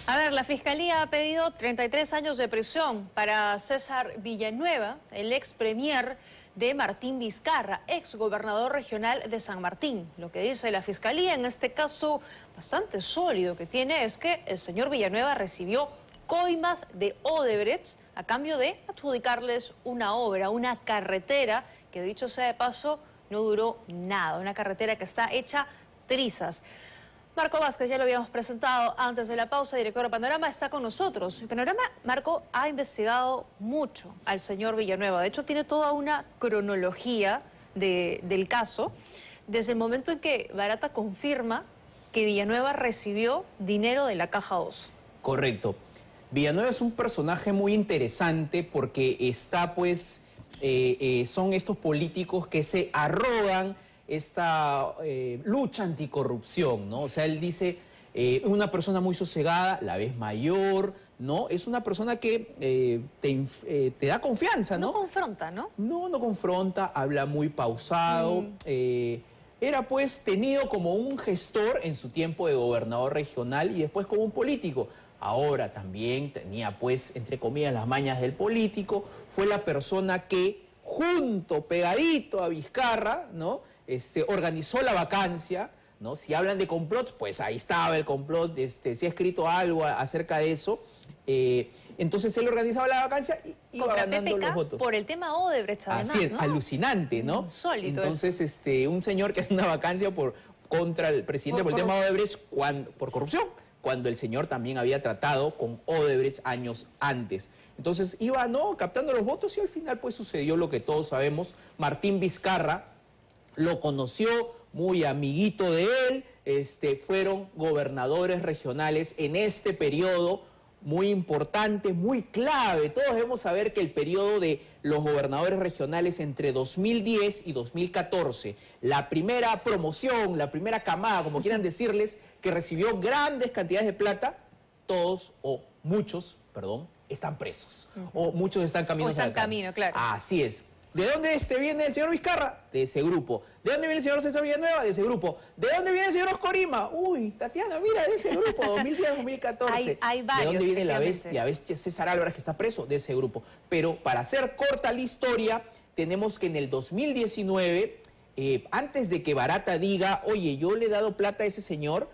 A ver, la Fiscalía ha pedido 33 años de prisión para César Villanueva, el ex premier de Martín Vizcarra, ex gobernador regional de San Martín. Lo que dice la Fiscalía en este caso bastante sólido que tiene es que el señor Villanueva recibió coimas de Odebrecht a cambio de adjudicarles una obra, una carretera que, dicho sea de paso, no duró nada, una carretera que está hecha trizas. Marco Vázquez, ya lo habíamos presentado antes de la pausa, director de Panorama, está con nosotros. Panorama, Marco, ha investigado mucho al señor Villanueva. De hecho, tiene toda una cronología del caso, desde el momento en que Barata confirma que Villanueva recibió dinero de la Caja 2. Correcto. Villanueva es un personaje muy interesante porque está, pues, son estos políticos que se arrogan esta lucha anticorrupción, ¿no? O sea, él dice, una persona muy sosegada, la vez mayor, ¿no? Es una persona que te da confianza, ¿no? No confronta, ¿no? No confronta, habla muy pausado. Era, pues, tenido como un gestor en su tiempo de gobernador regional y después como un político. Ahora también tenía, pues, entre comillas, las mañas del político. Fue la persona que, pegadito a Vizcarra, ¿no? Organizó la vacancia, ¿no? Si hablan de complots, pues ahí estaba el complot, se ha escrito algo acerca de eso. Entonces él organizaba la vacancia y iba ganando los votos. Por el tema Odebrecht, además, así es, ¿no? Alucinante, ¿no? Insólito. Entonces, un señor que hace una vacancia contra el presidente por el tema Odebrecht por corrupción, cuando el señor también había tratado con Odebrecht años antes. Entonces iba, ¿no?, captando los votos y al final, pues, sucedió lo que todos sabemos. Martín Vizcarra lo conoció, muy amiguito de él, fueron gobernadores regionales en este periodo muy importante, muy clave. Todos debemos saber que el periodo de los gobernadores regionales entre 2010 y 2014, la primera promoción, la primera camada, como quieran decirles, que recibió grandes cantidades de plata, todos o muchos, perdón, están presos. O muchos están caminando. O están en camino, claro. Así es. ¿De dónde viene el señor Vizcarra? De ese grupo. ¿De dónde viene el señor César Villanueva? De ese grupo. ¿De dónde viene el señor Oscorima? Uy, Tatiana, mira, de ese grupo, 2010-2014. Hay varios. ¿De dónde viene la bestia César Álvarez, que está preso? De ese grupo. Pero para hacer corta la historia, tenemos que en el 2019, antes de que Barata diga, oye, yo le he dado plata a ese señor,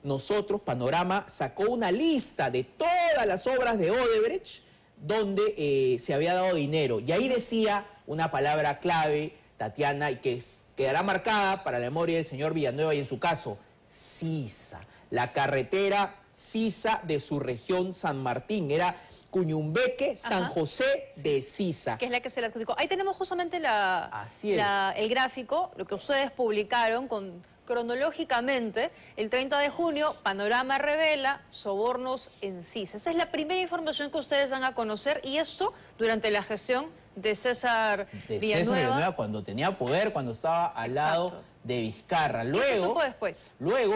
nosotros, Panorama, sacó una lista de todas las obras de Odebrecht donde se había dado dinero. Y ahí decía una palabra clave, Tatiana, y que quedará marcada para la memoria del señor Villanueva y en su caso, Sisa. La carretera Sisa de su región San Martín. Era Cuñumbeque, San José de Sisa. Que es la que se le adjudicó. Ahí tenemos justamente el gráfico, lo que ustedes publicaron cronológicamente. El 30 de junio, Panorama revela sobornos en Sisa. Esa es la primera información que ustedes dan a conocer y esto durante la gestión de César Villanueva, cuando tenía poder, cuando estaba al lado de Vizcarra. Luego,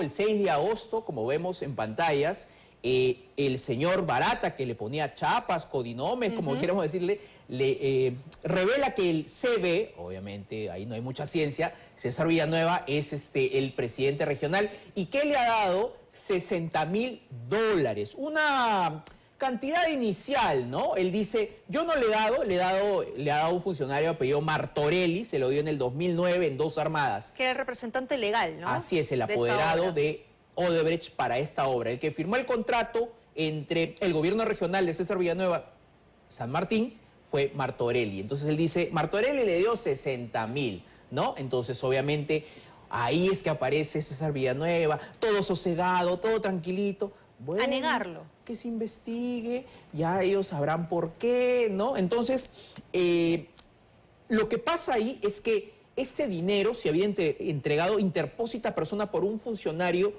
el 6 de agosto, como vemos en pantallas, el señor Barata, que le ponía chapas, codinomes, como queremos decirle, le revela que el CB, obviamente ahí no hay mucha ciencia, César Villanueva es el presidente regional y que le ha dado $60.000, una cantidad inicial, ¿no? Él dice, yo no le he dado un funcionario apellido Martorelli, se lo dio en el 2009 en 2 armadas. Que era el representante legal, ¿no? Así es, el apoderado de Odebrecht para esta obra. El que firmó el contrato entre el gobierno regional de César Villanueva, San Martín, fue Martorelli. Entonces él dice, Martorelli le dio 60.000, ¿no? Entonces, obviamente, ahí es que aparece César Villanueva, todo sosegado, todo tranquilito. Bueno, a negarlo. Que se investigue, ya ellos sabrán por qué, ¿no? Entonces, lo que pasa ahí es que este dinero se había entregado interpósita persona por un funcionario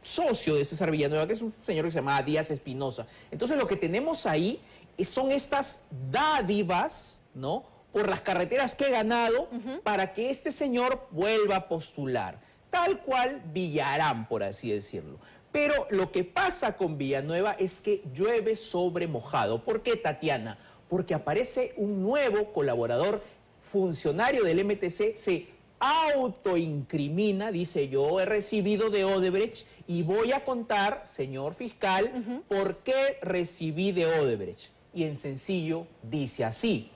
socio de César Villanueva, que es un señor que se llamaba Díaz Espinosa. Entonces, lo que tenemos ahí son estas dádivas, ¿no?, por las carreteras que he ganado para que este señor vuelva a postular. Tal cual Villarán, por así decirlo. Pero lo que pasa con Villanueva es que llueve sobre mojado. ¿Por qué, Tatiana? Porque aparece un nuevo colaborador, funcionario del MTC, se autoincrimina, dice, yo he recibido de Odebrecht y voy a contar, señor fiscal, por qué recibí de Odebrecht. Y en sencillo dice así,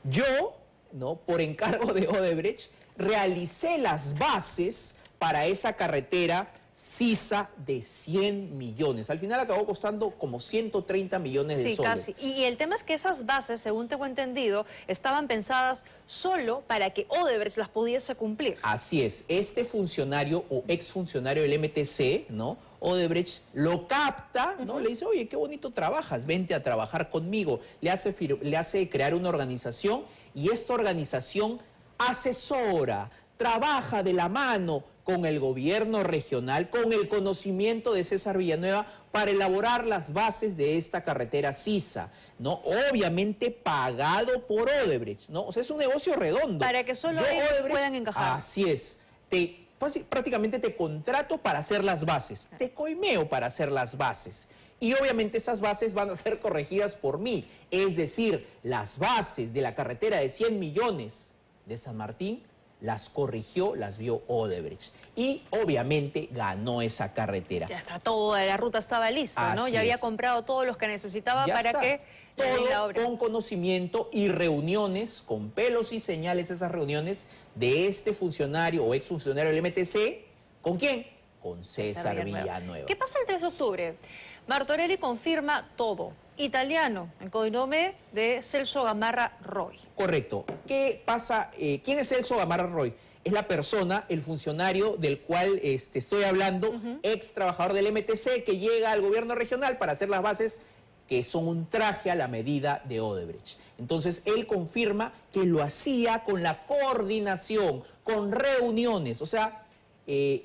yo, ¿no?, por encargo de Odebrecht, realicé las bases para esa carretera Sisa de 100 millones. Al final acabó costando como 130 millones de soles. Sí, casi. Y el tema es que esas bases, según tengo entendido, estaban pensadas solo para que Odebrecht las pudiese cumplir. Así es. Este funcionario o exfuncionario del MTC, ¿no?, Odebrecht, lo capta, ¿no? Le dice, oye, qué bonito trabajas, vente a trabajar conmigo. Le hace crear una organización y esta organización asesora, trabaja de la mano con el gobierno regional, con el conocimiento de César Villanueva para elaborar las bases de esta carretera Sisa, ¿no? Obviamente pagado por Odebrecht, ¿no? O sea, es un negocio redondo. Para que solo ellos puedan encajar. Así es. Prácticamente te contrato para hacer las bases, te coimeo para hacer las bases. Y obviamente esas bases van a ser corregidas por mí. Es decir, las bases de la carretera de 100 millones de San Martín las corrigió, las vio Odebrecht. Y obviamente ganó esa carretera. Ya está, toda la ruta estaba lista, ¿no? Ya había comprado todos los que necesitaba para que todo la obra. Con conocimiento y reuniones, con pelos y señales, esas reuniones de este funcionario o exfuncionario del MTC. ¿Con quién? Con César Villanueva. ¿Qué pasa el 3 de octubre? Martorelli confirma todo. Italiano, en codinome de Celso Gamarra Roy. Correcto. ¿Qué pasa? ¿Quién es Celso Gamarra Roy? Es la persona, el funcionario del cual estoy hablando, ex trabajador del MTC, que llega al gobierno regional para hacer las bases que son un traje a la medida de Odebrecht. Entonces, él confirma que lo hacía con la coordinación, con reuniones. O sea,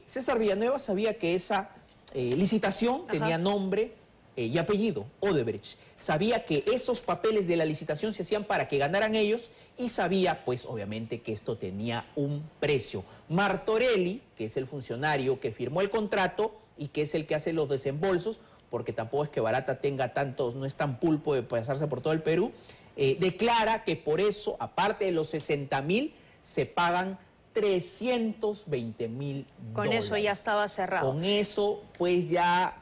César Villanueva sabía que esa licitación tenía nombre y apellido, Odebrecht. Sabía que esos papeles de la licitación se hacían para que ganaran ellos y sabía, pues, obviamente, que esto tenía un precio. Martorelli, que es el funcionario que firmó el contrato y que es el que hace los desembolsos, porque tampoco es que Barata tenga tantos, no es tan pulpo de pasarse por todo el Perú, declara que por eso, aparte de los 60.000, se pagan 320.000 dólares. Con eso ya estaba cerrado. Con eso, pues ya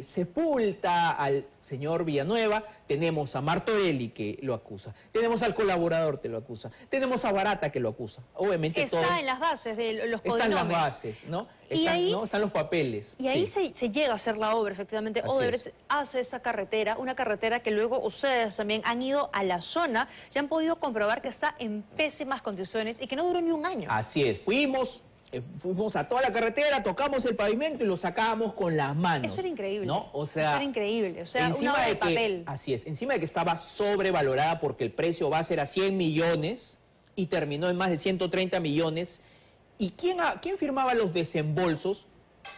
sepulta al señor Villanueva. Tenemos a Martorelli que lo acusa, tenemos al colaborador que lo acusa, tenemos a Barata que lo acusa. Obviamente está todo en las bases de los codinomes. Está en las bases, ¿no? Están los papeles. Y ahí se llega a hacer la obra, efectivamente. Odebrecht hace esa carretera, una carretera que luego ustedes también han ido a la zona y han podido comprobar que está en pésimas condiciones y que no duró ni un año. Así es, fuimos a toda la carretera, tocamos el pavimento y lo sacábamos con las manos. Eso era increíble. ¿No? O sea, eso era increíble. O sea, una obra de papel. Así es, encima de que estaba sobrevalorada porque el precio va a ser a 100 millones y terminó en más de 130 millones. ¿Y quién firmaba los desembolsos?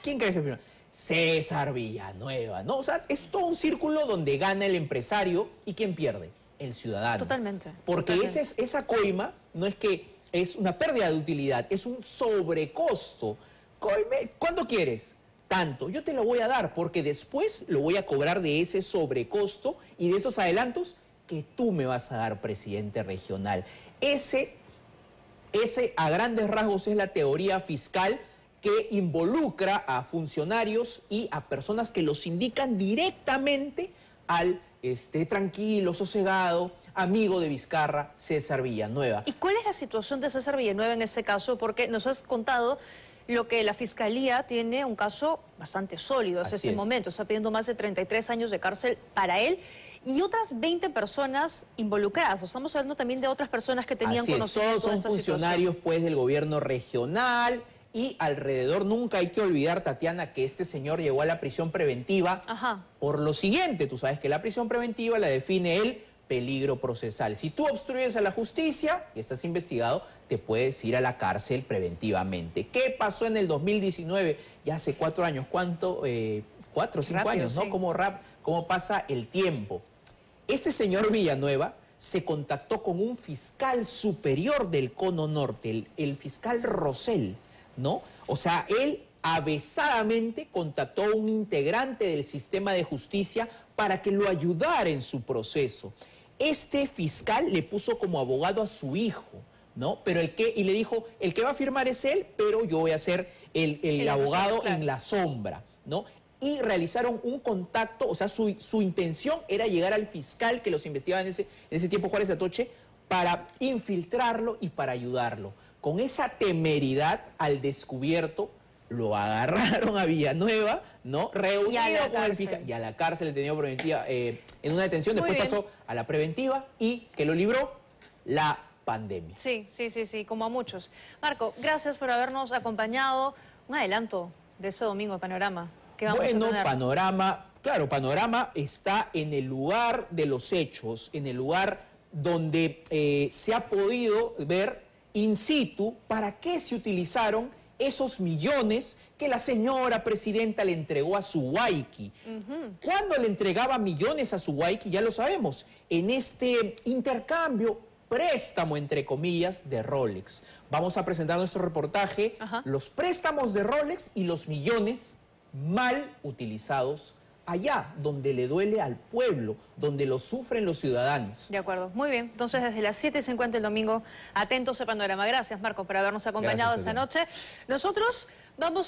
¿Quién crees que firmaba? César Villanueva, ¿no? O sea, es todo un círculo donde gana el empresario y ¿quién pierde? El ciudadano. Totalmente. Porque esa coima no es que es una pérdida de utilidad, es un sobrecosto. ¿Cuánto quieres? Tanto. Yo te lo voy a dar porque después lo voy a cobrar de ese sobrecosto y de esos adelantos que tú me vas a dar, presidente regional. Ese a grandes rasgos es la teoría fiscal que involucra a funcionarios y a personas que los indican directamente al tranquilo, sosegado, amigo de Vizcarra, César Villanueva. ¿Y cuál es la situación de César Villanueva en ese caso? Porque nos has contado lo que la Fiscalía tiene un caso bastante sólido hasta ese momento. Está pidiendo más de 33 años de cárcel para él y otras 20 personas involucradas. Estamos hablando también de otras personas que tenían conocimiento. Todos son funcionarios pues del gobierno regional y alrededor. Nunca hay que olvidar, Tatiana, que este señor llegó a la prisión preventiva por lo siguiente. Tú sabes que la prisión preventiva la define el peligro procesal. Si tú obstruyes a la justicia y estás investigado, te puedes ir a la cárcel preventivamente. ¿Qué pasó en el 2019? Ya hace 4 años. ¿Cuánto? 4 o 5 años, ¿no? Sí. ¿Cómo pasa el tiempo? Este señor Villanueva se contactó con un fiscal superior del Cono Norte, el fiscal Rosell, ¿no? O sea, él avesadamente contactó a un integrante del sistema de justicia para que lo ayudara en su proceso. Este fiscal le puso como abogado a su hijo, ¿no? Y le dijo, el que va a firmar es él, pero yo voy a ser el abogado claro, en la sombra, ¿no? Y realizaron un contacto, o sea, su intención era llegar al fiscal que los investigaba en ese tiempo, Juárez Atoche, para infiltrarlo y para ayudarlo. Con esa temeridad al descubierto, lo agarraron a Villanueva, ¿no? Reunido con el fiscal. Y a la cárcel, detenido preventiva, en una detención. Después pasó a la preventiva y que lo libró la pandemia. Sí, como a muchos. Marco, gracias por habernos acompañado. Un adelanto de ese domingo de Panorama. ¿Qué vamos a tener? Panorama, claro, Panorama está en el lugar de los hechos, en el lugar donde se ha podido ver in situ para qué se utilizaron esos millones que la señora presidenta le entregó a Suwayqui. ¿Cuándo le entregaba millones a Suwayqui? Ya lo sabemos, en este intercambio, préstamo entre comillas, de Rolex. Vamos a presentar nuestro reportaje, los préstamos de Rolex y los millones mal utilizados allá, donde le duele al pueblo, donde lo sufren los ciudadanos. De acuerdo, muy bien. Entonces, desde las 7:50 el domingo, atentos a Panorama. Gracias, Marco, por habernos acompañado esta noche. Nosotros vamos